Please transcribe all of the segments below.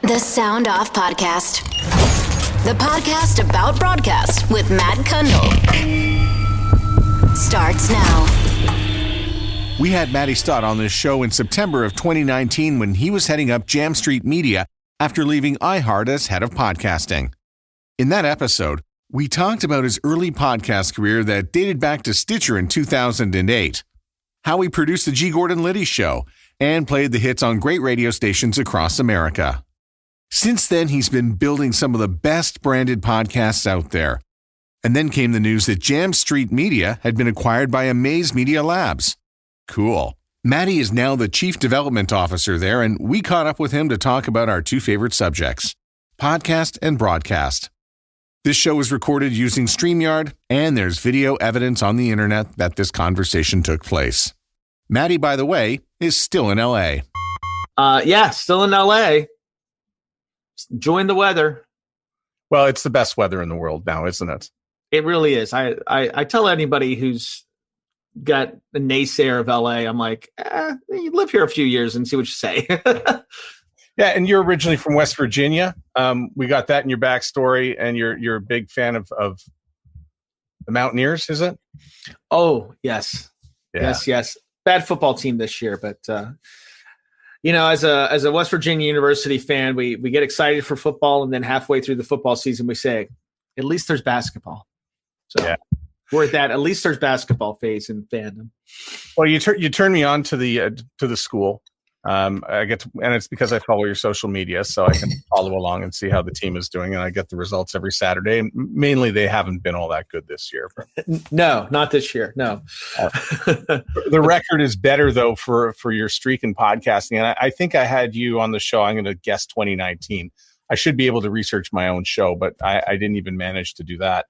The Sound Off Podcast. The podcast about broadcast with Matt Kundle. Starts now. We had Matty Staudt on this show in September of 2019 when he was heading up Jam Street Media after leaving iHeart as head of podcasting. In that episode, we talked about his early podcast career that dated back to Stitcher in 2008, how he produced the G. Gordon Liddy Show, and played the hits on great radio stations across America. Since then, he's been building some of the best branded podcasts out there. And then came the news that Jam Street Media had been acquired by Amaze Media Labs. Cool. Matty is now the Chief Development Officer there, and we caught up with him to talk about our two favorite subjects, podcast and broadcast. This show was recorded using Streamyard, and there's video evidence on the internet that this conversation took place. Matty, by the way, is still in L.A. Still in L.A. Enjoying the weather. Well, it's the best weather in the world now, isn't it? It really is. I tell anybody who's got a naysayer of LA, I'm like, you live here a few years and see what you say. Yeah, and you're originally from West Virginia. We got that in your backstory, and you're a big fan of the Mountaineers, is it? Oh, yes. Yeah. Yes. Bad football team this year, but as a West Virginia University fan, we get excited for football, and then halfway through the football season, we say, at least there's basketball. So yeah. We're at that. At least there's basketball phase in fandom. Well, you turned me on to the school. And it's because I follow your social media, so I can follow along and see how the team is doing, and I get the results every Saturday. And mainly, they haven't been all that good this year. No, not this year. No. The record is better though for your streak in podcasting, and I think I had you on the show. I'm going to guess 2019. I should be able to research my own show, but I didn't even manage to do that.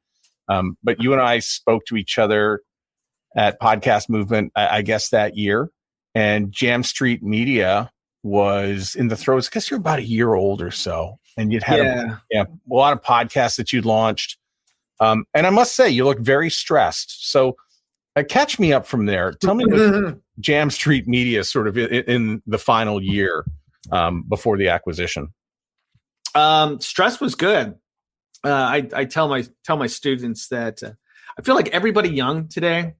But you and I spoke to each other at Podcast Movement, I guess that year, and Jam Street Media was in the throes because you're about a year old or so, and you'd had a lot of podcasts that you'd launched. And I must say, you look very stressed. So catch me up from there. Tell me what Jam Street Media sort of in the final year before the acquisition. Stress was good. I tell my students that I feel like everybody young today,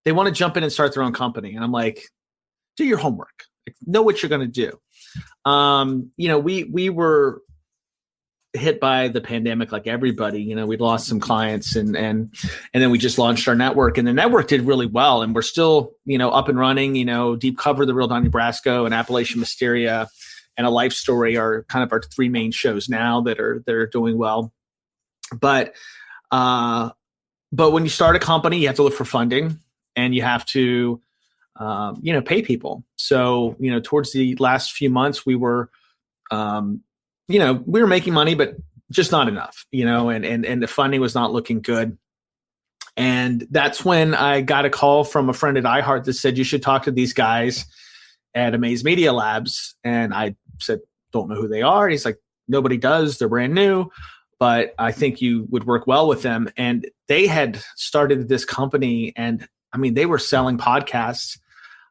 they want to jump in and start their own company. And I'm like, do your homework, know what you're going to do. We were hit by the pandemic like everybody. We'd lost some clients and then we just launched our network, and the network did really well. And we're still, up and running. Deep Cover, The Real Don Nebraska, and Appalachian Mysteria, and A Life Story are kind of our three main shows now that are doing well. But when you start a company, you have to look for funding, and you have to, pay people. So, towards the last few months, we were, we were making money, but just not enough, and the funding was not looking good. And that's when I got a call from a friend at iHeart that said, you should talk to these guys at Amaze Media Labs. And I said, don't know who they are. And he's like, nobody does. They're brand new, but I think you would work well with them. And they had started this company, and they were selling podcasts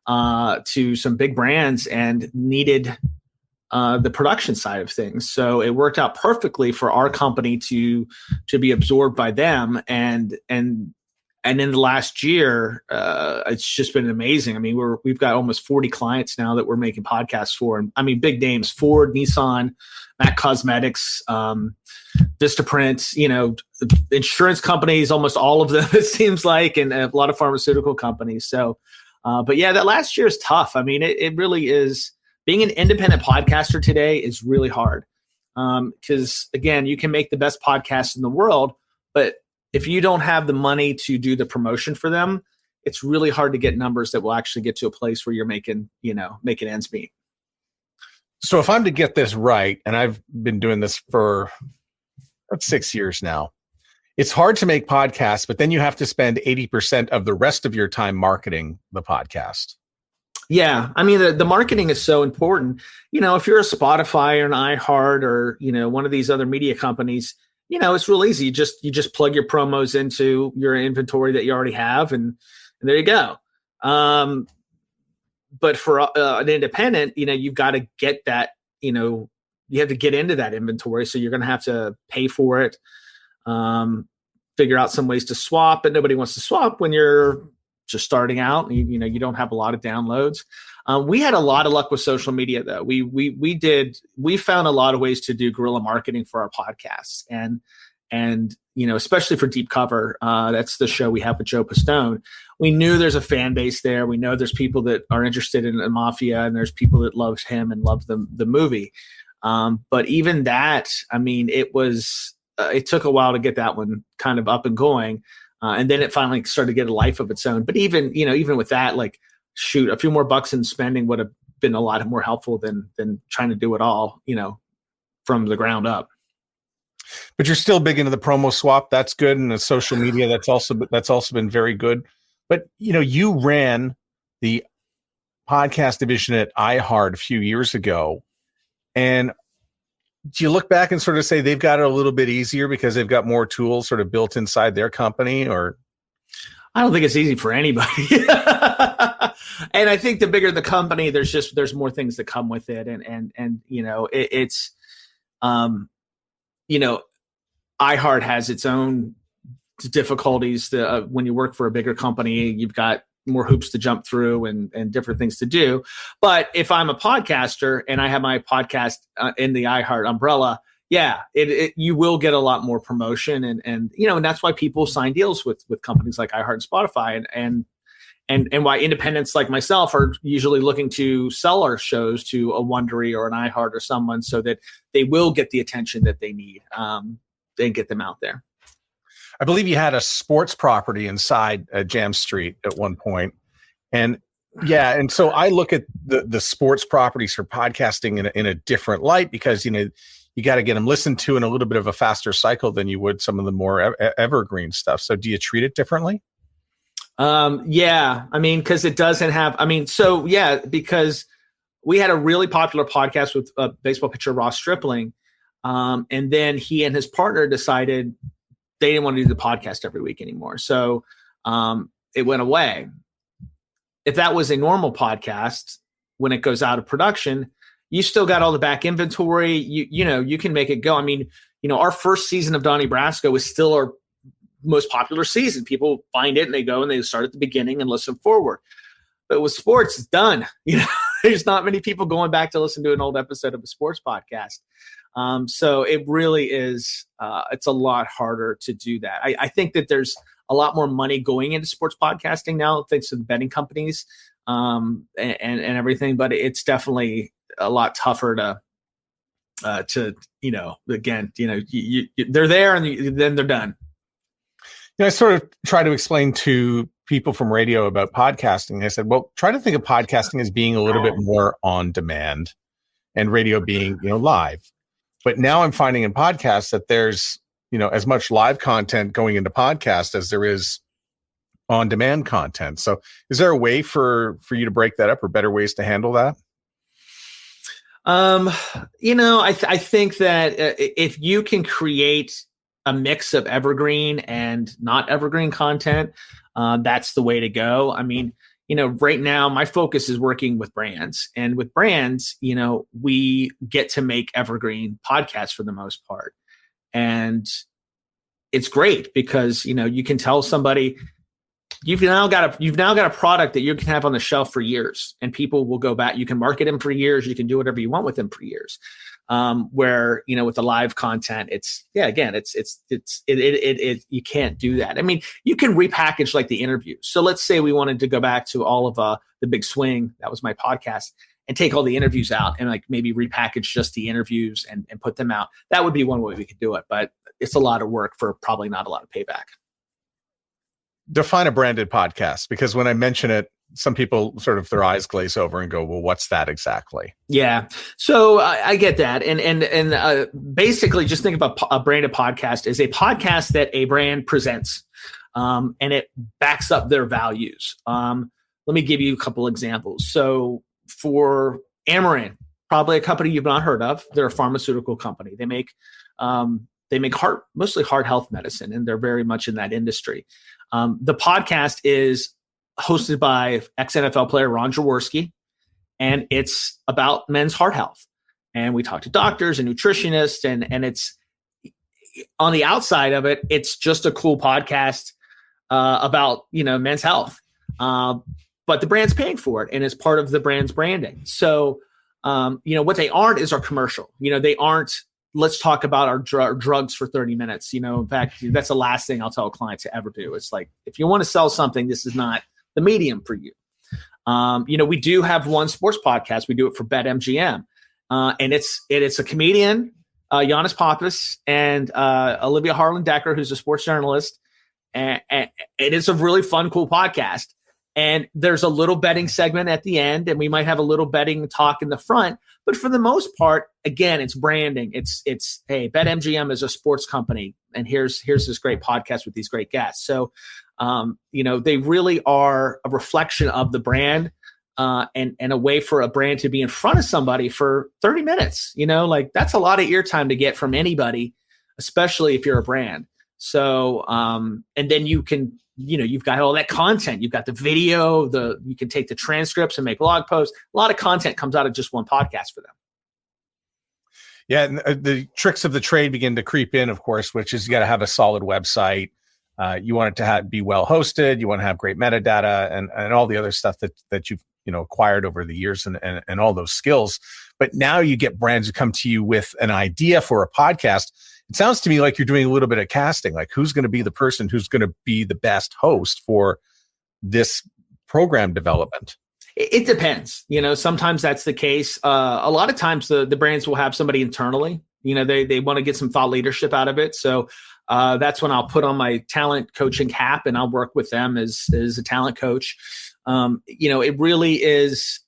to some big brands and needed the production side of things. So it worked out perfectly for our company to be absorbed by them. And in the last year, it's just been amazing. We've got almost 40 clients now that we're making podcasts for. And big names: Ford, Nissan, Mac Cosmetics, Vistaprint, insurance companies, almost all of them, it seems like, and a lot of pharmaceutical companies. So, but yeah, that last year is tough. It really is. Being an independent podcaster today is really hard. Because again, you can make the best podcasts in the world, but if you don't have the money to do the promotion for them, it's really hard to get numbers that will actually get to a place where you're making ends meet. So if I'm to get this right, and I've been doing this for about 6 years now, it's hard to make podcasts, but then you have to spend 80% of the rest of your time marketing the podcast. Yeah. The marketing is so important. If you're a Spotify or an iHeart or, one of these other media companies, it's real easy. You just plug your promos into your inventory that you already have, and there you go. But for an independent, you've got to get that, get into that inventory. So you're going to have to pay for it, figure out some ways to swap, but nobody wants to swap when you're just starting out. You don't have a lot of downloads. We had a lot of luck with social media though. We found a lot of ways to do guerrilla marketing for our podcasts, and especially for Deep Cover, that's the show we have with Joe Pistone. We knew there's a fan base there. We know there's people that are interested in the Mafia, and there's people that love him and love the movie. But even that, I mean, it took a while to get that one kind of up and going. And then it finally started to get a life of its own. But even with that, like, shoot, a few more bucks in spending would have been a lot more helpful than trying to do it all, from the ground up. But you're still big into the promo swap. That's good. And the social media, that's also been very good. But, you ran the podcast division at iHeart a few years ago. And do you look back and sort of say they've got it a little bit easier because they've got more tools sort of built inside their company? Or I don't think it's easy for anybody. And I think the bigger the company, there's more things that come with it. It's iHeart has its own difficulties. When you work for a bigger company, you've got more hoops to jump through and different things to do. But if I'm a podcaster and I have my podcast in the iHeart umbrella, you will get a lot more promotion, and that's why people sign deals with companies like iHeart and Spotify, and why independents like myself are usually looking to sell our shows to a Wondery or an iHeart or someone, so that they will get the attention that they need, and get them out there. I believe you had a sports property inside Jam Street at one point. And so I look at the sports properties for podcasting in a different light, because, you got to get them listened to in a little bit of a faster cycle than you would some of the more evergreen stuff. So do you treat it differently? Because it doesn't have, because we had a really popular podcast with baseball pitcher Ross Stripling. And then he and his partner decided they didn't want to do the podcast every week anymore. So it went away. If that was a normal podcast, when it goes out of production, you still got all the back inventory. You can make it go. I mean, our first season of Donnie Brasco was still our most popular season. People find it and they go and they start at the beginning and listen forward. But with sports, it's done. There's not many people going back to listen to an old episode of a sports podcast. So it really is, it's a lot harder to do that. I think that there's a lot more money going into sports podcasting now, thanks to the betting companies, and everything, but it's definitely a lot tougher to they're there and then they're done. I sort of try to explain to people from radio about podcasting. I said, well, try to think of podcasting as being a little bit more on demand and radio being, live. But now I'm finding in podcasts that there's, as much live content going into podcast as there is on demand content. So is there a way for you to break that up, or better ways to handle that? I think that if you can create a mix of evergreen and not evergreen content, that's the way to go. I mean, right now my focus is working with brands, and with brands, we get to make evergreen podcasts for the most part. And it's great because, you can tell somebody you've now got a product that you can have on the shelf for years, and people will go back. You can market them for years. You can do whatever you want with them for years. Where, with the live content, you can't do that. I mean, you can repackage like the interview. So let's say we wanted to go back to all of the Big Swing, that was my podcast, and take all the interviews out and like maybe repackage just the interviews and put them out. That would be one way we could do it, but it's a lot of work for probably not a lot of payback. Define a branded podcast, because when I mention it, some people sort of their eyes glaze over and go, well, what's that exactly? Yeah. So I get that. And basically just think about a branded podcast is a podcast that a brand presents, and it backs up their values. Let me give you a couple examples. So for Amarin, probably a company you've not heard of. They're a pharmaceutical company. They make mostly heart health medicine, and they're very much in that industry. The podcast is hosted by ex-NFL player Ron Jaworski, and it's about men's heart health. and we talk to doctors and nutritionists, and it's on the outside of it, it's just a cool podcast about, men's health. But the brand's paying for it, and it's part of the brand's branding. So, what they aren't is our commercial. They aren't, let's talk about our drugs for 30 minutes. In fact, that's the last thing I'll tell a client to ever do. It's like, if you want to sell something, this is not the medium for you. We do have one sports podcast. We do it for BetMGM. And it's a comedian, Giannis Pappas, and Olivia Harlan-Decker, who's a sports journalist. And it is a really fun, cool podcast. And there's a little betting segment at the end, and we might have a little betting talk in the front. But for the most part, again, it's branding. It's hey, BetMGM is a sports company, and here's this great podcast with these great guests. So, they really are a reflection of the brand, and a way for a brand to be in front of somebody for 30 minutes. That's a lot of ear time to get from anybody, especially if you're a brand. So, and then you can, you've got all that content. You've got the video, you can take the transcripts and make blog posts. A lot of content comes out of just one podcast for them. Yeah. And the tricks of the trade begin to creep in, of course, which is you got to have a solid website. You want it to be well hosted. You want to have great metadata and all the other stuff that you've, acquired over the years and all those skills. But now you get brands who come to you with an idea for a podcast. It sounds to me like you're doing a little bit of casting, like who's going to be the person who's going to be the best host for this program development. It depends. Sometimes that's the case. A lot of times the brands will have somebody internally, they want to get some thought leadership out of it. So that's when I'll put on my talent coaching cap and I'll work with them as a talent coach. It really is,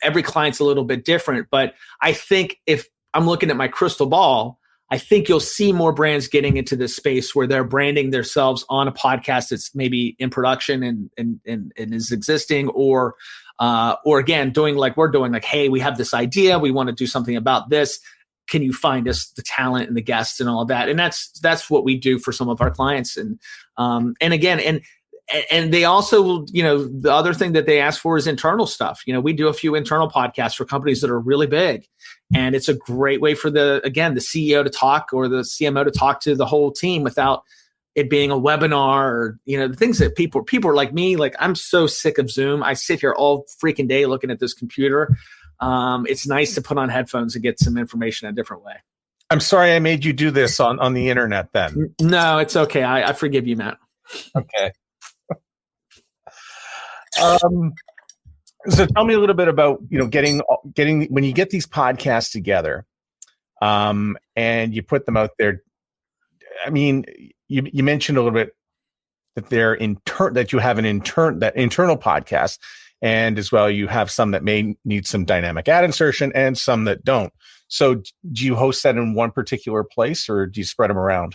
every client's a little bit different, but I think if I'm looking at my crystal ball, I think you'll see more brands getting into this space where they're branding themselves on a podcast that's maybe in production and is existing, or again, doing like we're doing, like, hey, we have this idea, we want to do something about this. Can you find us the talent and the guests and all of that? And that's what we do for some of our clients. And again, and they also, the other thing that they ask for is internal stuff. We do a few internal podcasts for companies that are really big. And it's a great way for the CEO to talk, or the CMO to talk to the whole team without it being a webinar, or, the things that people are like me, like, I'm so sick of Zoom. I sit here all freaking day looking at this computer. It's nice to put on headphones and get some information a different way. I'm sorry I made you do this on the internet then. No, it's okay. I forgive you, Matt. Okay. So tell me a little bit about, getting when you get these podcasts together, and you put them out there. I mean, you mentioned a little bit that that you have that internal podcast, and as well you have some that may need some dynamic ad insertion and some that don't. So do you host that in one particular place, or do you spread them around?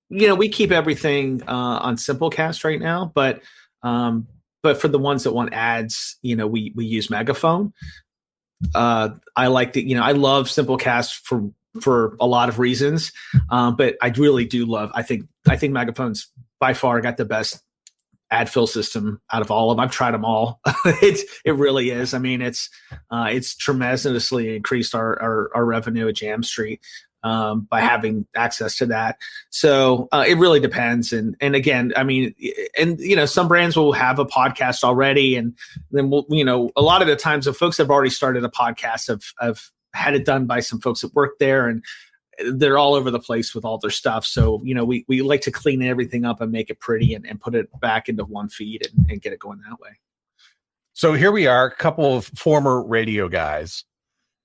We keep everything on Simplecast right now, but for the ones that want ads, we use Megaphone. I like I love Simplecast for a lot of reasons, but I really do love. I think Megaphone's by far got the best ad fill system out of all of them. I've tried them all. It really is. I mean, it's tremendously increased our revenue at Jam Street by having access to that. So it really depends. And again, I mean, and some brands will have a podcast already, and then a lot of the times the folks that have already started a podcast have had it done by some folks that work there, and they're all over the place with all their stuff. So, we like to clean everything up and make it pretty and put it back into one feed and get it going that way. So here we are, a couple of former radio guys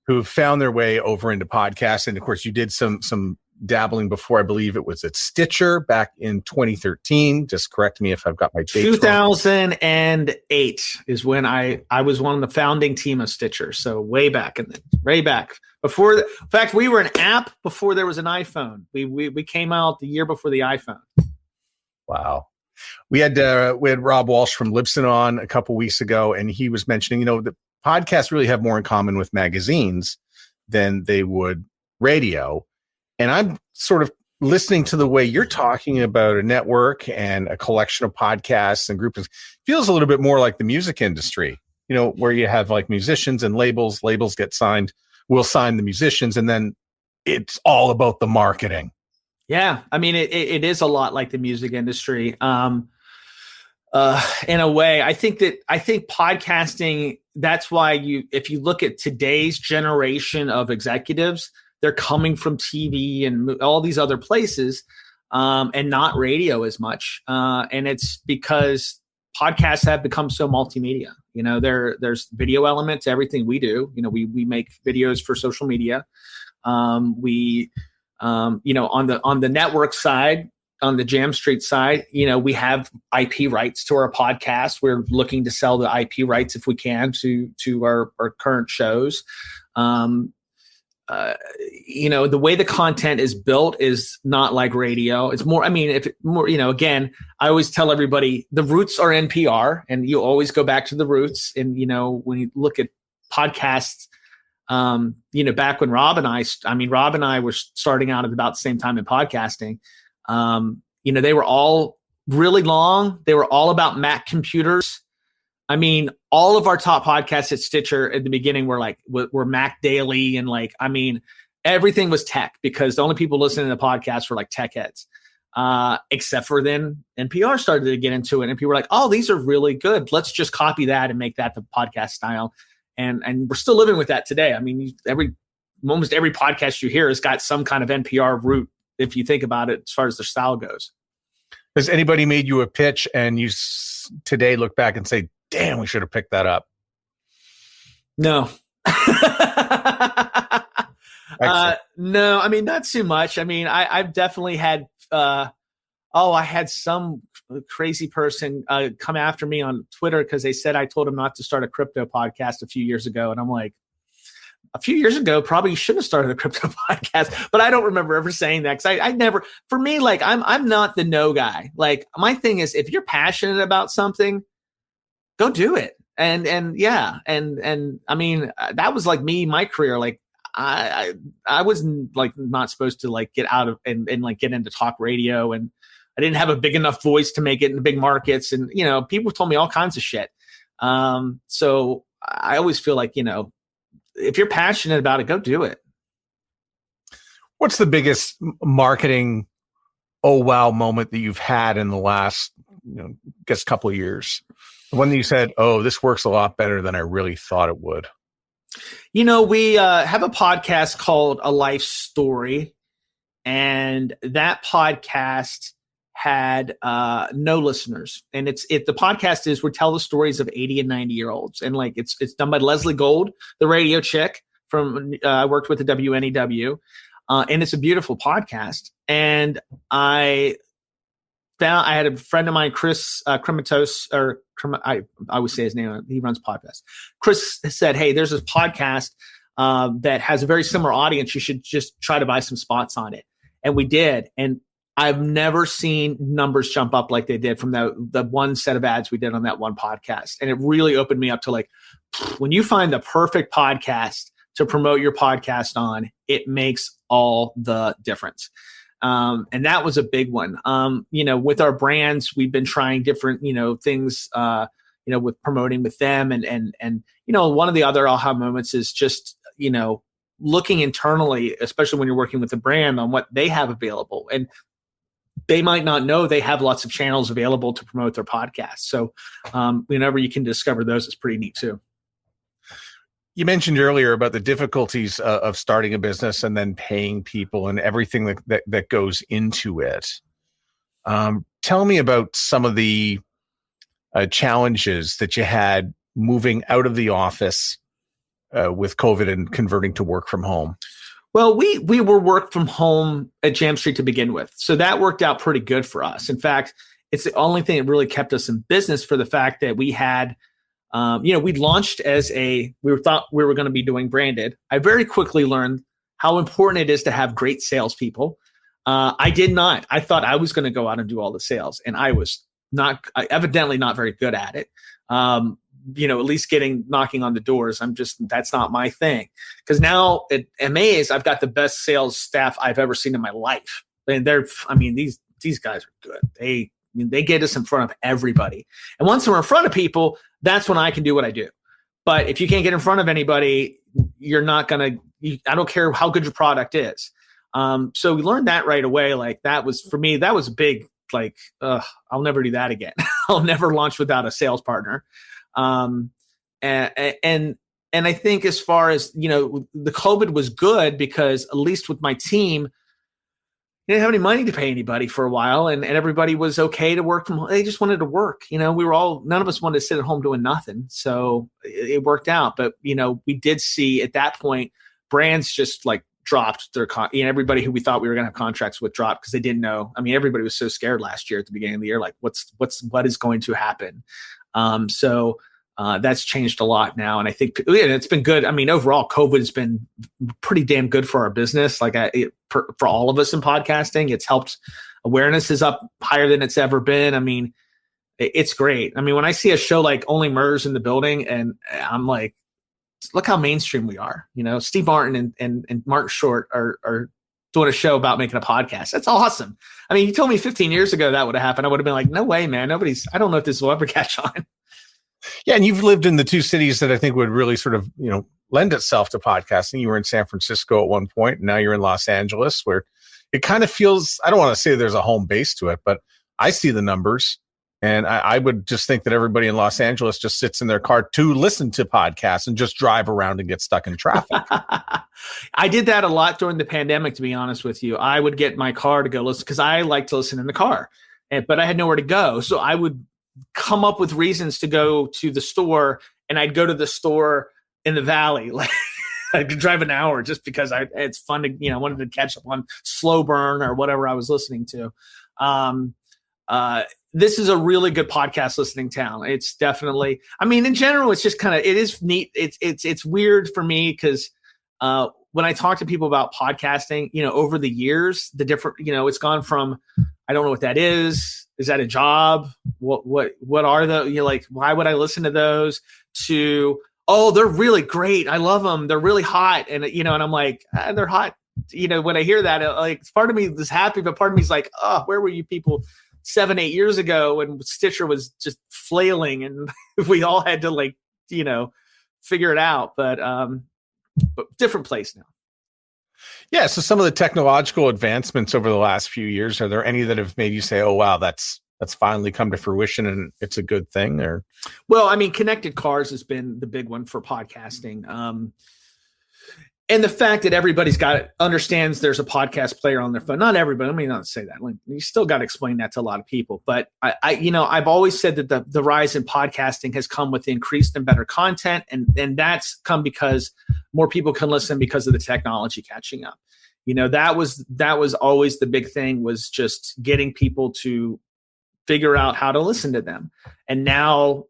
who found their way over into podcasts. And of course, you did some dabbling before. I believe it was at Stitcher back in 2013. Just correct me if I've got my dates 2008 is when I was one of the founding team of Stitcher. So way back before. In fact, we were an app before there was an iPhone. We came out the year before the iPhone. Wow. We had Rob Walsh from Libsyn on a couple weeks ago, and he was mentioning, the podcasts really have more in common with magazines than they would radio. And I'm sort of listening to the way you're talking about a network and a collection of podcasts and groups. Feels a little bit more like the music industry. where you have like musicians and labels get signed, we'll sign the musicians, and then it's all about the marketing. Yeah. I mean, it is a lot like the music industry. In a way, I think podcasting, that's why if you look at today's generation of executives, they're coming from TV and all these other places, and not radio as much. And it's because podcasts have become so multimedia. There's video element to everything we do. We make videos for social media. On the network side, on the Jam Street side, we have IP rights to our podcast. We're looking to sell the IP rights if we can to our current shows. The way the content is built is not like radio. It's more, again, I always tell everybody the roots are NPR, and you always go back to the roots. And, when you look at podcasts, back when Rob and I were starting out at about the same time in podcasting, they were all really long. They were all about Mac computers. All of our top podcasts at Stitcher at the beginning were Mac Daily, and everything was tech, because the only people listening to the podcast were like tech heads, except for then NPR started to get into it, and people were like, "Oh, these are really good. Let's just copy that and make that the podcast style." And we're still living with that today. Almost every podcast you hear has got some kind of NPR root, if you think about it, as far as the style goes. Has anybody made you a pitch and you today look back and say, damn, we should have picked that up? No. No, not too much. I've definitely had, I had some crazy person come after me on Twitter because they said I told him not to start a crypto podcast a few years ago. And I'm like, a few years ago, probably shouldn't have started a crypto podcast, but I don't remember ever saying that. Cause I never, for me, I'm not the no guy. My thing is, if you're passionate about something, go do it. And that was like me, my career. I was not supposed to get out of and get into talk radio, and I didn't have a big enough voice to make it in the big markets. And, people told me all kinds of shit. So I always feel like, if you're passionate about it, go do it. What's the biggest marketing, oh, wow moment that you've had in the last, couple of years? The one that you said, oh, this works a lot better than I really thought it would. We have a podcast called A Life Story, and that podcast had no listeners. And the podcast is we tell the stories of 80 and 90-year-olds. And it's done by Leslie Gold, the radio chick from I worked with the WNEW. And it's a beautiful podcast. And I had a friend of mine, Chris Krematos, I always say his name. He runs podcasts. Chris said, hey, there's this podcast that has a very similar audience. You should just try to buy some spots on it. And we did. And I've never seen numbers jump up like they did from the one set of ads we did on that one podcast. And it really opened me up to when you find the perfect podcast to promote your podcast on, it makes all the difference. And that was a big one. With our brands, we've been trying different, things, with promoting with them. And one of the other aha moments is just, looking internally, especially when you're working with a brand, on what they have available. And they might not know they have lots of channels available to promote their podcast. So whenever you can discover those, it's pretty neat too. You mentioned earlier about the difficulties of starting a business and then paying people and everything that goes into it. Tell me about some of the challenges that you had moving out of the office with COVID and converting to work from home. Well, we were work from home at Jam Street to begin with. So that worked out pretty good for us. In fact, it's the only thing that really kept us in business, for the fact that we had, we'd launched we thought we were going to be doing branded. I very quickly learned how important it is to have great salespeople. I did not. I thought I was going to go out and do all the sales, and I was evidently not very good at it. At least knocking on the doors. That's not my thing. Because now at Amaze, I've got the best sales staff I've ever seen in my life. And these guys are good. They get us in front of everybody. And once we're in front of people, that's when I can do what I do. But if you can't get in front of anybody, you're not going to, I don't care how good your product is. So we learned that right away. Like that was, for me, that was a big, like, I'll never do that again. I'll never launch without a sales partner. And I think as far as, the COVID was good because at least with my team, they didn't have any money to pay anybody for a while, and everybody was okay to work from home. They just wanted to work. We were all, none of us wanted to sit at home doing nothing. So it worked out. But, we did see at that point, brands just like dropped their, everybody who we thought we were going to have contracts with dropped because they didn't know. I mean, everybody was so scared last year at the beginning of the year, like what is going to happen? So that's changed a lot now. And I think it's been good. I mean, overall, COVID has been pretty damn good for our business. Like for all of us in podcasting, it's helped. Awareness is up higher than it's ever been. I mean, it's great. I mean, when I see a show like Only Murders in the Building, and I'm like, look how mainstream we are. Steve Martin and Martin Short are doing a show about making a podcast. That's awesome. I mean, you told me 15 years ago that would have happened. I would have been like, no way, man. I don't know if this will ever catch on. Yeah, and you've lived in the two cities that I think would really sort of, lend itself to podcasting. You were in San Francisco at one point, and now you're in Los Angeles, where it kind of feels, I don't want to say there's a home base to it, but I see the numbers, and I would just think that everybody in Los Angeles just sits in their car to listen to podcasts and just drive around and get stuck in traffic. I did that a lot during the pandemic, to be honest with you. I would get my car to go listen because I like to listen in the car, but I had nowhere to go. So I would come up with reasons to go to the store, and I'd go to the store in the valley. Like I could drive an hour just because it's fun to, wanted to catch up on slow burn or whatever I was listening to. This is a really good podcast listening town. It's definitely, I mean, in general, it's just it is neat. It's weird for me because, when I talk to people about podcasting, over the years, the different, it's gone from, I don't know what that is. Is that a job? What are the, why would I listen to those? To, oh, they're really great. I love them. They're really hot. And, and I'm like, they're hot. When I hear that, part of me is happy, but part of me is like, oh, where were you people 7-8 years ago when Stitcher was just flailing and we all had to figure it out. But different place now. Yeah. So some of the technological advancements over the last few years, are there any that have made you say, oh, wow, that's finally come to fruition and it's a good thing? Or, well, I mean, connected cars has been the big one for podcasting. And the fact that everybody's understands there's a podcast player on their phone. Not everybody. I mean, not say that. Like, you still got to explain that to a lot of people. But I've always said that the rise in podcasting has come with increased and better content, and that's come because more people can listen because of the technology catching up. That was always the big thing, was just getting people to figure out how to listen to them. And now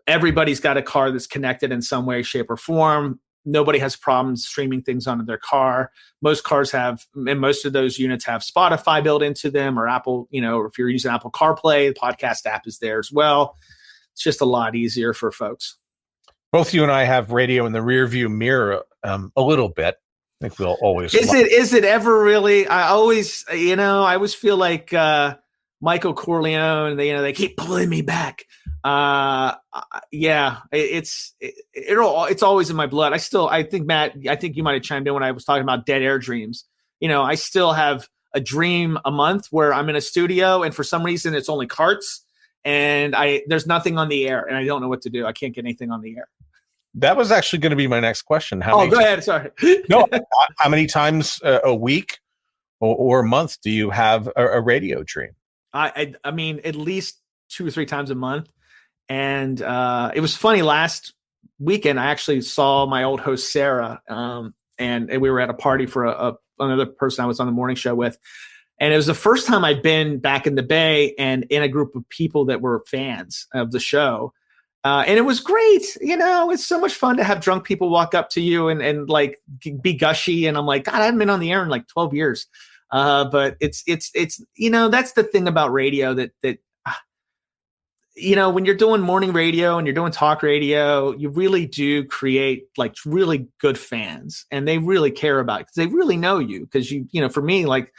everybody's got a car that's connected in some way, shape, or form. Nobody has problems streaming things onto their car. Most cars have, and most of those units have Spotify built into them, or Apple, or if you're using Apple CarPlay, the podcast app is there as well. It's just a lot easier for folks. Both you and I have radio in the rear view mirror a little bit. I think we'll always. Is it ever really? I always feel like Michael Corleone. They keep pulling me back. Yeah, it's always in my blood. I think Matt, you might have chimed in when I was talking about dead air dreams. I still have a dream a month where I'm in a studio and for some reason it's only carts and there's nothing on the air and I don't know what to do. I can't get anything on the air. That was actually going to be my next question. Go ahead. Sorry. No, how many times a week or a month do you have a radio dream? I mean, at least 2 or 3 times a month. And it was funny, last weekend, I actually saw my old host, Sarah, and we were at a party for another person I was on the morning show with. And it was the first time I'd been back in the Bay and in a group of people that were fans of the show. And it was great. It's so much fun to have drunk people walk up to you and like be gushy. And I'm like, God, I haven't been on the air in like 12 years. But it's that's the thing about radio that when you're doing morning radio and you're doing talk radio, you really do create like really good fans, and they really care about it because they really know you. Because for me, like,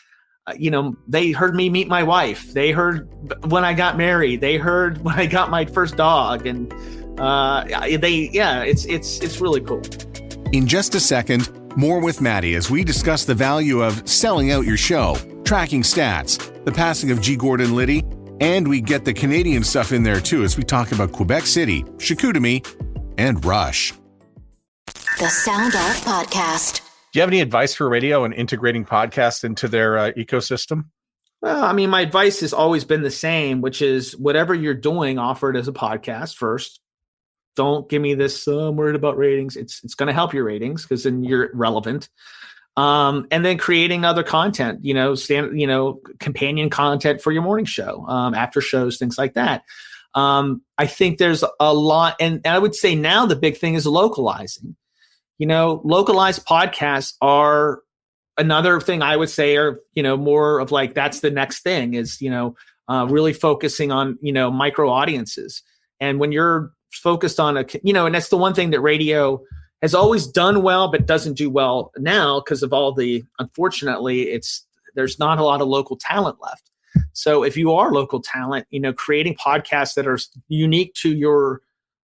they heard me meet my wife. They heard when I got married. They heard when I got my first dog, and It's really cool. In just a second, more with Matty as we discuss the value of selling out your show, tracking stats, the passing of G. Gordon Liddy, and we get the Canadian stuff in there too as we talk about Quebec City, Chicoutimi, and Rush. The Sound Art Podcast. Do you have any advice for radio and integrating podcasts into their ecosystem? Well, I mean, my advice has always been the same, which is whatever you're doing, offer it as a podcast first. Don't give me this, I'm worried about ratings. It's going to help your ratings because then you're relevant. And then creating other content, companion content for your morning show, after shows, things like that. I think there's a lot. And I would say now the big thing is localizing. Localized podcasts are another thing I would say are, more of like, that's the next thing is, really focusing on, micro audiences. And when you're focused on and that's the one thing that radio has always done well, but doesn't do well now because of all the, unfortunately, there's not a lot of local talent left. So if you are local talent, creating podcasts that are unique to your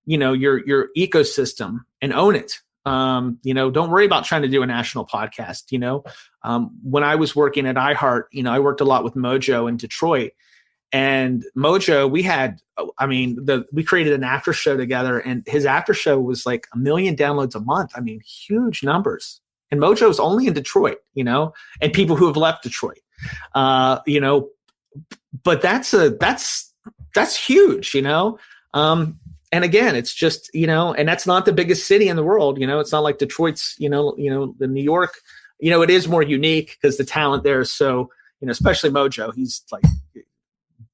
ecosystem and own it. Don't worry about trying to do a national podcast. When I was working at iHeart, I worked a lot with Mojo in Detroit. And Mojo, we created an after show together, and his after show was like 1 million downloads a month. I mean, huge numbers. And Mojo's only in Detroit, and people who have left Detroit, but that's huge, and again, it's just, and that's not the biggest city in the world. It's not like Detroit's, the New York, it is more unique because the talent there is so, especially Mojo, he's like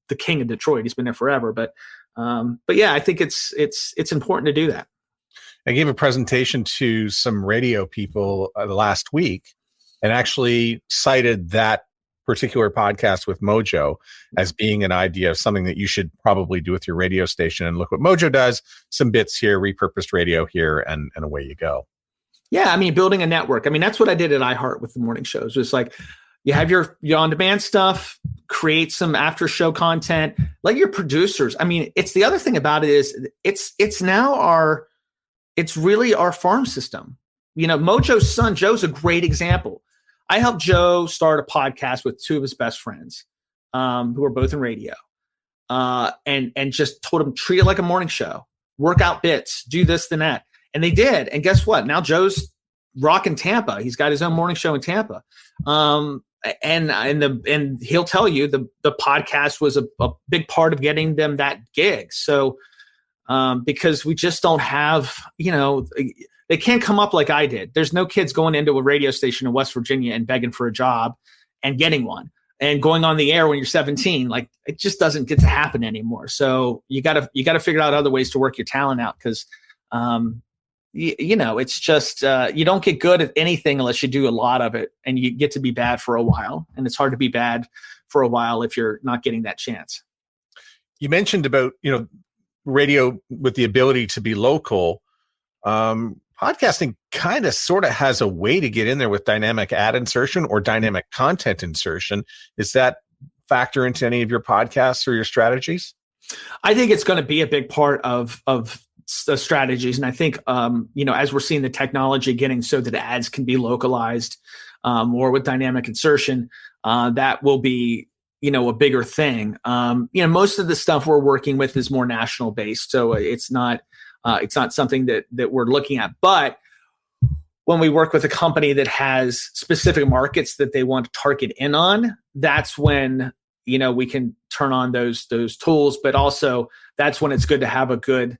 the king of Detroit. He's been there forever. But yeah, I think it's important to do that. I gave a presentation to some radio people last week and actually cited that particular podcast with Mojo as being an idea of something that you should probably do with your radio station. And look what Mojo does, some bits here, repurposed radio here, and away you go. Yeah, I mean, building a network. I mean, that's what I did at iHeart with the morning shows. It's like you have your on-demand stuff, create some after-show content, let your producers. I mean, it's the other thing about it is it's really our farm system. Mojo's son, Joe's a great example. I helped Joe start a podcast with two of his best friends, who are both in radio, and just told him, treat it like a morning show, work out bits, do this, then that. And they did. And guess what? Now Joe's rocking Tampa. He's got his own morning show in Tampa. And he'll tell you the podcast was a big part of getting them that gig. So, because we just don't have, they can't come up like I did. There's no kids going into a radio station in West Virginia and begging for a job and getting one and going on the air when you're 17. Like, it just doesn't get to happen anymore. So you gotta figure out other ways to work your talent out. Cause, it's just, you don't get good at anything unless you do a lot of it, and you get to be bad for a while. And it's hard to be bad for a while if you're not getting that chance. You mentioned about, radio with the ability to be local. Podcasting kind of sort of has a way to get in there with dynamic ad insertion or dynamic content insertion. Is that factor into any of your podcasts or your strategies? I think it's going to be a big part of the strategies. And I think, as we're seeing the technology getting so that ads can be localized more with dynamic insertion, that will be, a bigger thing. Most of the stuff we're working with is more national based. So it's not something that we're looking at. But when we work with a company that has specific markets that they want to target in on, that's when, we can turn on those tools. But also that's when it's good to have a good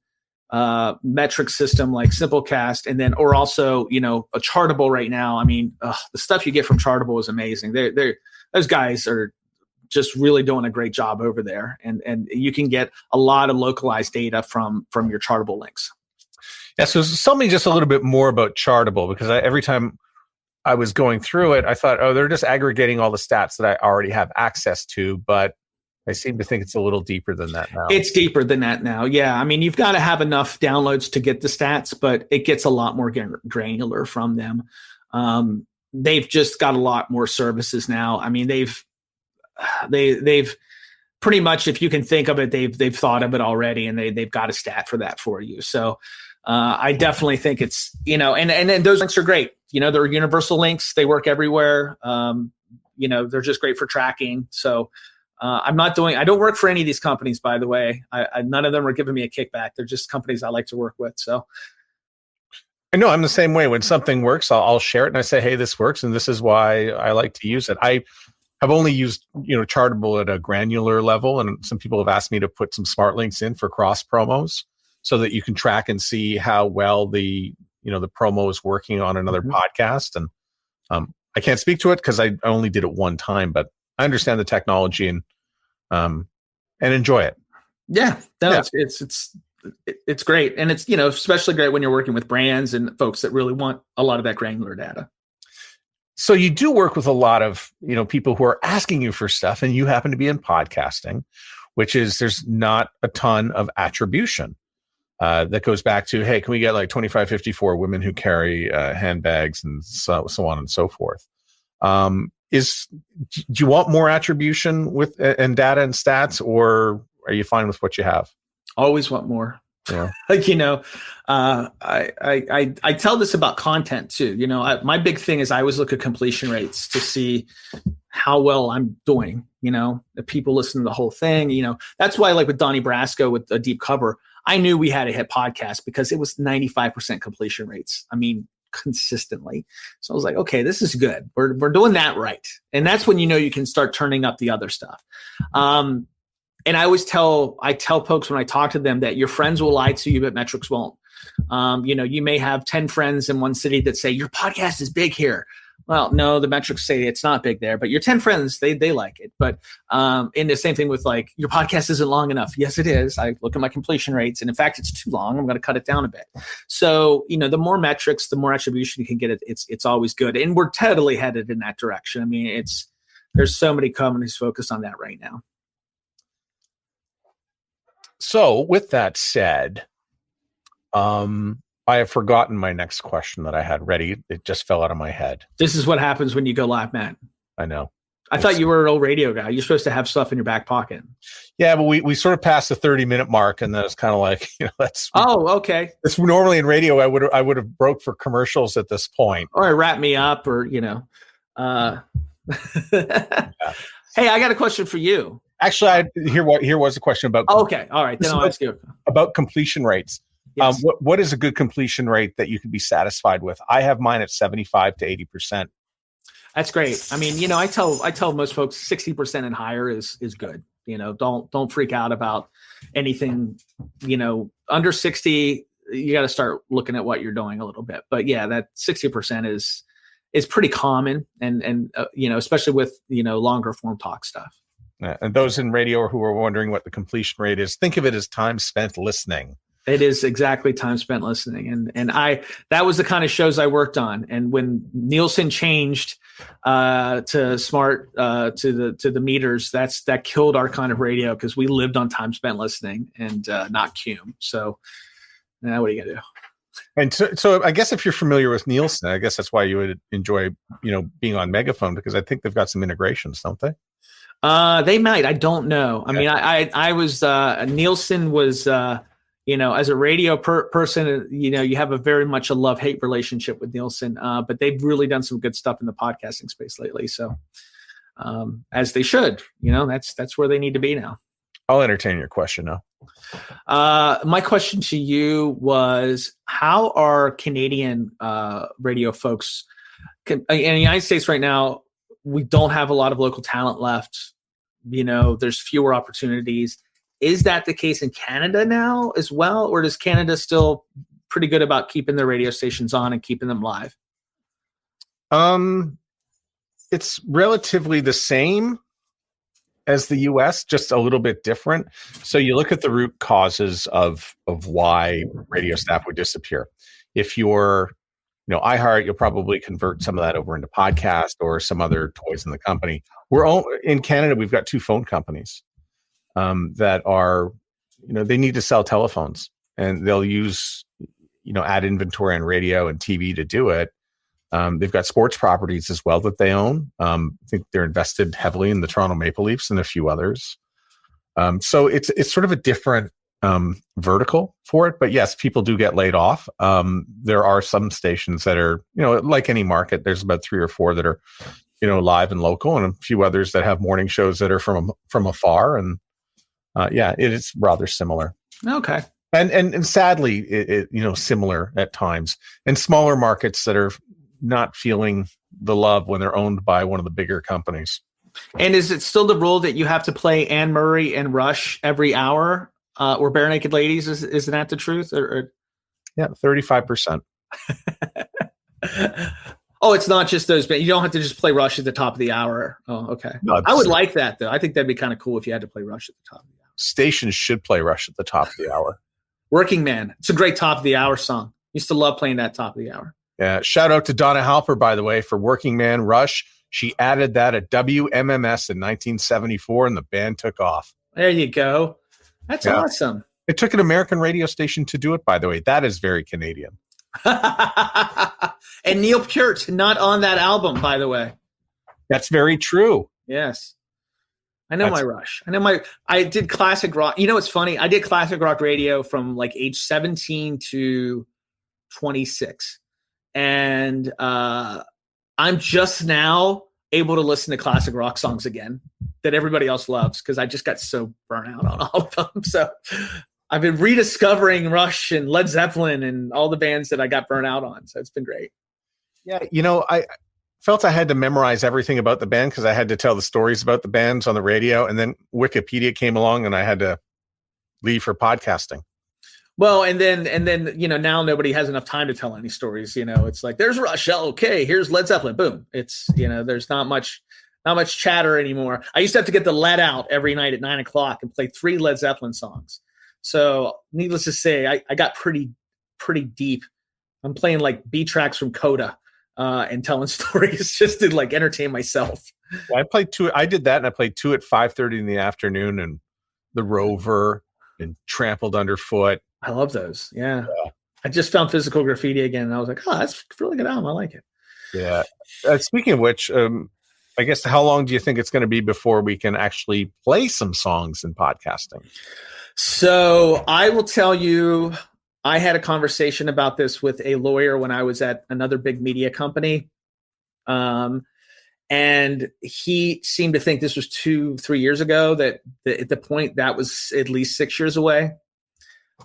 metric system like Simplecast, and then, or also, a Chartable right now. I mean, the stuff you get from Chartable is amazing. Those guys are just really doing a great job over there. And you can get a lot of localized data from your Chartable links. Yeah. So tell me just a little bit more about Chartable, because every time I was going through it, I thought, they're just aggregating all the stats that I already have access to, but I seem to think it's a little deeper than that now. It's deeper than that now. Yeah. I mean, you've got to have enough downloads to get the stats, but it gets a lot more granular from them. They've just got a lot more services now. I mean, they've pretty much, if you can think of it, they've thought of it already, and they've got a stat for that for you. So I definitely think it's, and those links are great. They're universal links. They work everywhere. They're just great for tracking. So I don't work for any of these companies, by the way. None of them are giving me a kickback. They're just companies I like to work with. So I know I'm the same way. When something works, I'll share it and I say, hey, this works, and this is why I like to use it. I've only used, Charitable at a granular level, and some people have asked me to put some smart links in for cross promos so that you can track and see how well the promo is working on another podcast. And I can't speak to it because I only did it one time, but I understand the technology and enjoy it. Yeah, it's great, and it's especially great when you're working with brands and folks that really want a lot of that granular data. So you do work with a lot of, people who are asking you for stuff, and you happen to be in podcasting, which is there's not a ton of attribution. That goes back to, hey, can we get like 2554 women who carry handbags and so on and so forth? Do you want more attribution with and data and stats, or are you fine with what you have? Always want more. Yeah. I tell this about content too. My big thing is I always look at completion rates to see how well I'm doing. If people listen to the whole thing, that's why, like with Donnie Brasco with a deep cover, I knew we had a hit podcast because it was 95% completion rates. I mean, consistently. So I was like, okay, this is good. We're doing that right. And that's when you can start turning up the other stuff. And I always tell folks when I talk to them that your friends will lie to you, but metrics won't. You may have 10 friends in one city that say your podcast is big here. Well, no, the metrics say it's not big there, but your 10 friends, they like it. But in the same thing with like, your podcast isn't long enough. Yes, it is. I look at my completion rates, and in fact, it's too long. I'm going to cut it down a bit. So, the more metrics, the more attribution you can get, it's always good. And we're totally headed in that direction. I mean, there's so many companies focused on that right now. So with that said, I have forgotten my next question that I had ready. It just fell out of my head. This is what happens when you go live, Matt. I know. I thought you were an old radio guy. You're supposed to have stuff in your back pocket. Yeah, but we sort of passed the 30-minute mark, and then it's kind of like, that's. Oh, okay. It's normally in radio. I would have broke for commercials at this point. Or wrap me up, or Yeah. Hey, I got a question for you. Actually, here was a question about. Oh, okay, all right. Then I'll ask you about completion rates. Yes. What is a good completion rate that you can be satisfied with? I have mine at 75 to 80%. That's great. I mean, I tell most folks 60% and higher is good. Don't freak out about anything. Under 60, you got to start looking at what you're doing a little bit. But yeah, that 60% is pretty common, and especially with longer form talk stuff. And those in radio who are wondering what the completion rate is, think of it as time spent listening. It is exactly time spent listening. And that was the kind of shows I worked on. And when Nielsen changed to smart to the meters, that killed our kind of radio, because we lived on time spent listening and not cum. So now what are you gonna do? And so I guess if you're familiar with Nielsen, I guess that's why you would enjoy being on Megaphone, because I think they've got some integrations, don't they? They might. I don't know. I mean, I was Nielsen was. As a radio person, you have a very much a love-hate relationship with Nielsen, but they've really done some good stuff in the podcasting space lately. So, as they should, that's where they need to be now. I'll entertain your question now. My question to you was, how are Canadian radio folks in the United States right now? We don't have a lot of local talent left. There's fewer opportunities. Is that the case in Canada now as well? Or does Canada still pretty good about keeping their radio stations on and keeping them live? It's relatively the same as the US, just a little bit different. So you look at the root causes of why radio staff would disappear. If you're, iHeart, you'll probably convert some of that over into podcast or some other toys in the company. In Canada, we've got two phone companies that are, they need to sell telephones, and they'll use, ad inventory on radio and TV to do it. They've got sports properties as well that they own. I think they're invested heavily in the Toronto Maple Leafs and a few others. So it's sort of a different vertical for it. But yes, people do get laid off. There are some stations that are, like any market, there's about 3 or 4 that are, live and local, and a few others that have morning shows that are from afar. And it is rather similar. Okay. And sadly, it similar at times. And smaller markets that are not feeling the love when they're owned by one of the bigger companies. And is it still the rule that you have to play Anne Murray and Rush every hour, or Bare Naked Ladies? Is that the truth? Or? Yeah, 35%. Oh, it's not just those, but you don't have to just play Rush at the top of the hour. Oh, okay. No, I would like that, though. I think that'd be kind of cool if you had to play Rush at the top of the hour. Stations should play Rush at the top of the hour. Working Man. It's a great top of the hour song. Used to love playing that top of the hour. Yeah. Shout out to Donna Halper, by the way, for Working Man Rush. She added that at WMMS in 1974, and the band took off. There you go. That's awesome. It took an American radio station to do it, by the way. That is very Canadian. And Neil Peart, not on that album, by the way. That's very true. Yes. I know my Rush. I did classic rock. It's funny. I did classic rock radio from like age 17 to 26. And I'm just now able to listen to classic rock songs again that everybody else loves, because I just got so burnt out on all of them. So I've been rediscovering Rush and Led Zeppelin and all the bands that I got burnt out on. So it's been great. Yeah. I felt I had to memorize everything about the band because I had to tell the stories about the bands on the radio. And then Wikipedia came along and I had to leave for podcasting. Well, and then now nobody has enough time to tell any stories. It's like, there's Rush. Okay, here's Led Zeppelin. Boom. It's, there's not much chatter anymore. I used to have to get the lead out every night at 9:00 and play 3 Led Zeppelin songs. So needless to say, I got pretty deep. I'm playing like B tracks from Coda and telling stories just to like entertain myself. Well, I played 2. I did that, and I played 2 at 5:30 in the afternoon, and The Rover and Trampled Underfoot. I love those. Yeah. I just found Physical Graffiti again, and I was like, oh, that's a really good album. I like it. Yeah. Speaking of which, I guess how long do you think it's going to be before we can actually play some songs in podcasting? So I will tell you, I had a conversation about this with a lawyer when I was at another big media company. And he seemed to think this was 2-3 years ago, that at the point that was at least 6 years away.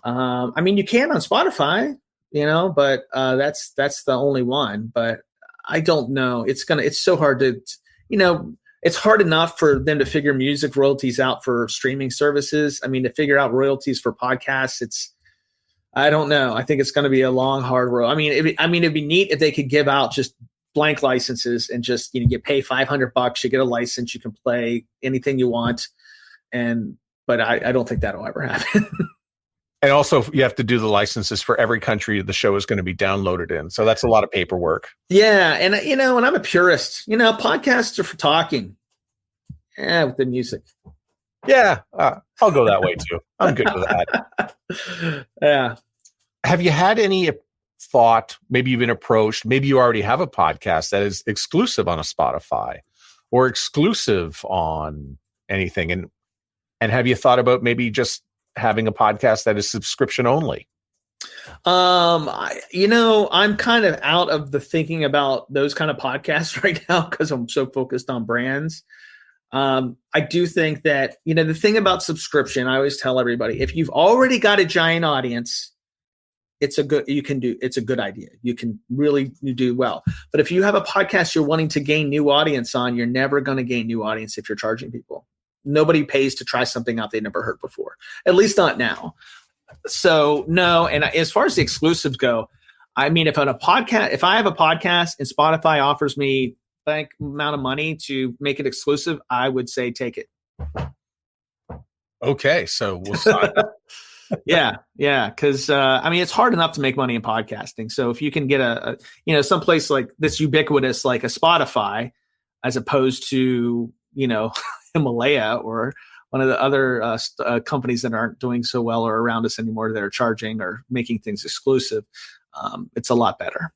I mean, you can on Spotify, but that's the only one. But I don't know. It's so hard to, it's hard enough for them to figure music royalties out for streaming services. I mean, to figure out royalties for podcasts, I don't know. I think it's going to be a long, hard road. I mean, it'd be neat if they could give out just blank licenses and just, you pay $500, you get a license, you can play anything you want. But I don't think that'll ever happen. And also, you have to do the licenses for every country the show is going to be downloaded in. So that's a lot of paperwork. Yeah. And, and I'm a purist. Podcasts are for talking. Yeah, with the music. Yeah, I'll go that way, too. I'm good with that. Yeah. Have you had any thought, maybe you've been approached, maybe you already have a podcast that is exclusive on a Spotify or exclusive on anything? And have you thought about maybe just having a podcast that is subscription only? I'm kind of out of the thinking about those kind of podcasts right now because I'm so focused on brands. I do think that, the thing about subscription, I always tell everybody, if you've already got a giant audience, it's a good idea. You can really do well. But if you have a podcast you're wanting to gain new audience on, you're never going to gain new audience if you're charging people. Nobody pays to try something out they never heard before, at least not now. So no. And as far as the exclusives go, I mean, if I have a podcast and Spotify offers me bank amount of money to make it exclusive, I would say take it. Okay. So we'll start. Yeah. Cause it's hard enough to make money in podcasting. So if you can get some place like this ubiquitous, like a Spotify, as opposed to, Himalaya or one of the other companies that aren't doing so well or around us anymore that are charging or making things exclusive, it's a lot better.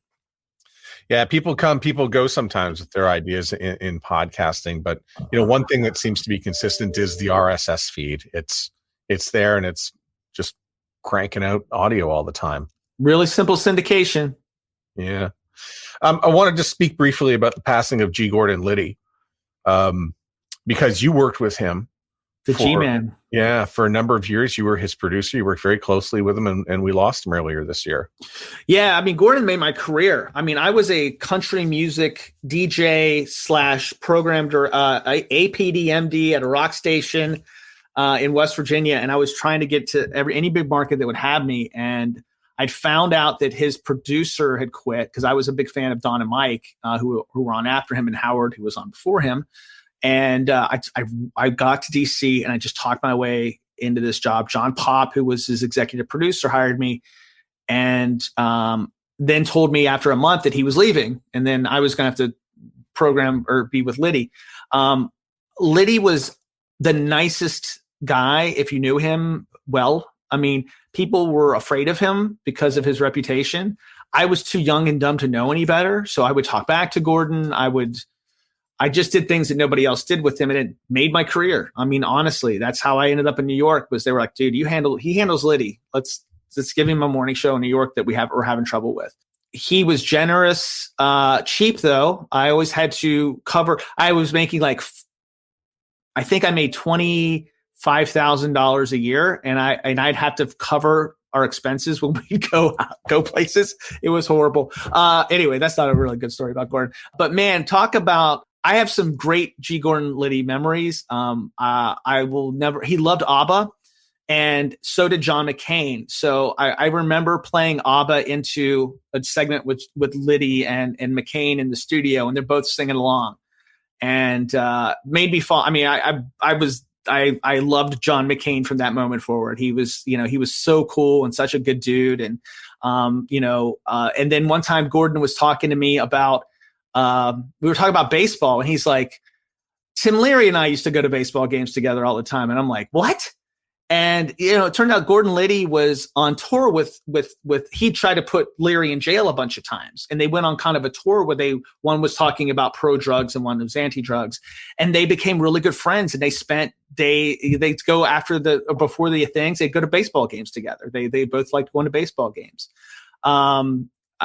Yeah, people come, people go sometimes with their ideas in podcasting. But one thing that seems to be consistent is the RSS feed. It's there, and it's just cranking out audio all the time. Really simple syndication. Yeah. I wanted to speak briefly about the passing of G. Gordon Liddy, because you worked with him. The G-Man. Yeah, for a number of years. You were his producer. You worked very closely with him, and we lost him earlier this year. Yeah, Gordon made my career. I was a country music DJ / program APDMD at a rock station in West Virginia, and I was trying to get to any big market that would have me. And I'd found out that his producer had quit, because I was a big fan of Don and Mike, who were on after him, and Howard, who was on before him. And I got to DC, and I just talked my way into this job. John Pop, who was his executive producer, hired me, and then told me after a month that he was leaving, and then I was going to have to program or be with Liddy. Liddy was the nicest guy if you knew him well. People were afraid of him because of his reputation. I was too young and dumb to know any better, so I would talk back to Gordon. I just did things that nobody else did with him, and it made my career. Honestly, that's how I ended up in New York. Was they were like, dude, he handles Liddy. Let's give him a morning show in New York that we're having trouble with. He was generous, cheap though. I always had to cover. I was making I think I made $25,000 a year, and I'd have to cover our expenses when we go places. It was horrible. Anyway, that's not a really good story about Gordon. But man, talk about. I have some great G. Gordon Liddy memories. I will never. He loved ABBA, and so did John McCain. So I remember playing ABBA into a segment with Liddy and McCain in the studio, and they're both singing along, and made me fall. I loved John McCain from that moment forward. He was so cool and such a good dude, and and then one time Gordon was talking to me about. We were talking about baseball, and he's like, Tim Leary and I used to go to baseball games together all the time. And I'm like, what? And, it turned out Gordon Liddy was on tour with he tried to put Leary in jail a bunch of times. And they went on kind of a tour where one was talking about pro drugs and one was anti-drugs. And they became really good friends. And they'd go before the things, they'd go to baseball games together. They both liked going to baseball games.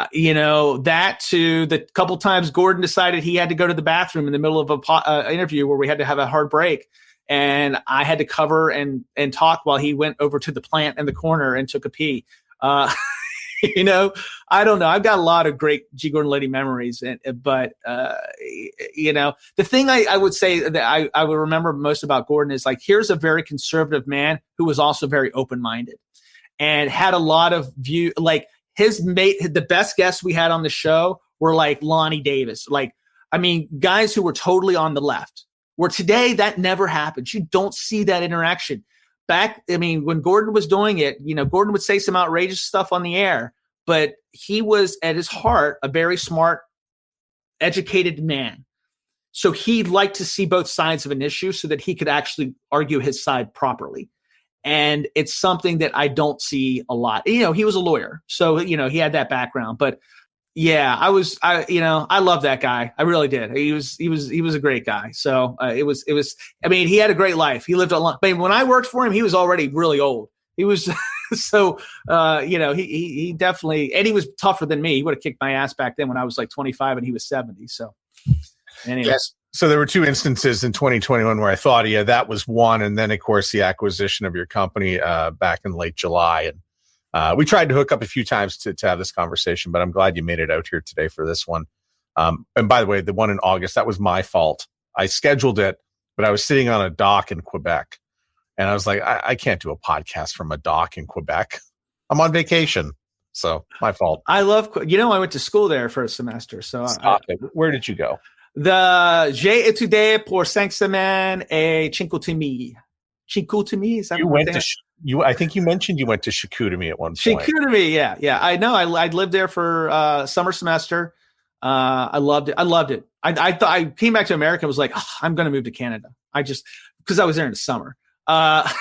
That to the couple times Gordon decided he had to go to the bathroom in the middle of a interview where we had to have a hard break, and I had to cover and talk while he went over to the plant in the corner and took a pee. I don't know. I've got a lot of great G. Gordon Liddy memories, but the thing I would say that I would remember most about Gordon is here's a very conservative man who was also very open-minded and had a lot of view. The best guests we had on the show were Lonnie Davis, guys who were totally on the left. Where today that never happens. You don't see that interaction. Back, when Gordon was doing it, Gordon would say some outrageous stuff on the air, but he was at his heart a very smart, educated man. So he'd like to see both sides of an issue so that he could actually argue his side properly. And it's something that I don't see a lot. He was a lawyer, so he had that background. But yeah, I love that guy. I really did. He was a great guy. So it was. He had a great life. He lived a long. When I worked for him, he was already really old. He was so. He definitely, and he was tougher than me. He would have kicked my ass back then when I was 25 and he was 70. So anyway. Yes. So there were two instances in 2021 where I thought, that was one. And then, of course, the acquisition of your company back in late July. And we tried to hook up a few times to have this conversation, but I'm glad you made it out here today for this one. And by the way, the one in August, that was my fault. I scheduled it, but I was sitting on a dock in Quebec. And I was like, I can't do a podcast from a dock in Quebec. I'm on vacation. So my fault. I love, I went to school there for a semester. So Stop it. Where did you go? J'ai étudié pour 5 semaines et Chicoutimi. Chicoutimi, is that you went to? I think you mentioned you went to Chicoutimi at one point. Chicoutimi, yeah. I know. I lived there for summer semester. I loved it. I came back to America and was like, I'm going to move to Canada. Because I was there in the summer. But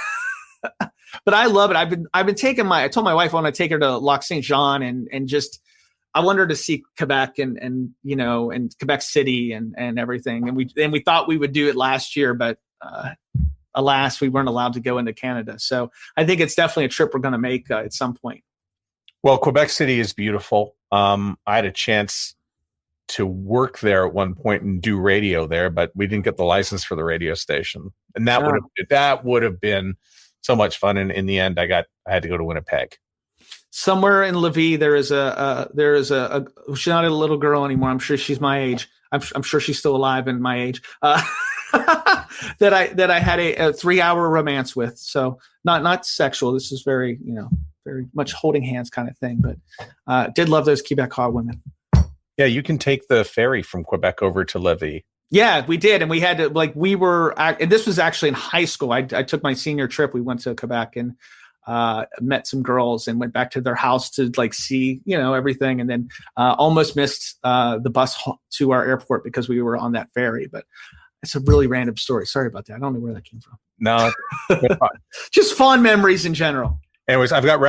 I love it. I've been taking I told my wife I want to take her to Lac Saint Jean and just. I wanted her to see Quebec and Quebec City and everything. And we thought we would do it last year, but alas, we weren't allowed to go into Canada. So I think it's definitely a trip we're going to make at some point. Well, Quebec City is beautiful. I had a chance to work there at one point and do radio there, but we didn't get the license for the radio station, and that would have been so much fun. And in the end, I had to go to Winnipeg. Somewhere in Liedy, there is she's not a little girl anymore. I'm sure she's my age. I'm sure she's still alive and my age. That I had a 3-hour romance with. So not sexual. This is very very much holding hands kind of thing. But did love those Quebecois women. Yeah, you can take the ferry from Quebec over to Liedy. Yeah, we did. And we had to, and this was actually in high school. I took my senior trip. We went to Quebec and met some girls and went back to their house to see, everything. And then almost missed the bus to our airport because we were on that ferry. But it's a really random story. Sorry about that. I don't know where that came from. No, just fond memories in general. Anyways, I've got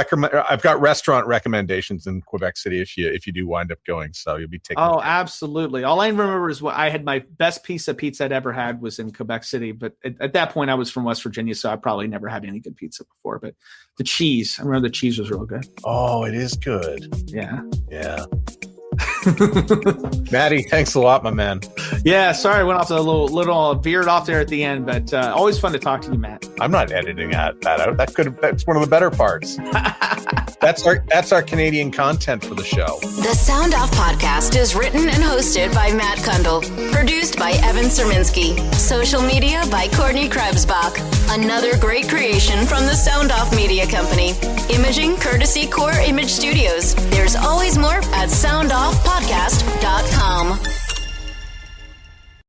restaurant recommendations in Quebec City if you do wind up going, so you'll be taking. Oh, absolutely! All I remember is what I had. My best piece of pizza I'd ever had was in Quebec City, but at that point I was from West Virginia, so I probably never had any good pizza before. But the cheese, I remember the cheese was real good. Oh, it is good. Yeah. Matty, thanks a lot, my man. Yeah, sorry, I went off a little veered off there at the end, but always fun to talk to you, Matt. I'm not editing that out. That's one of the better parts. That's our Canadian content for the show. The Sound Off Podcast is written and hosted by Matt Kundle, produced by Evan Serminski, social media by Courtney Krebsbach. Another great creation from the Sound Off Media Company. Imaging courtesy Core Image Studios. There's always more at soundoffpodcast.com.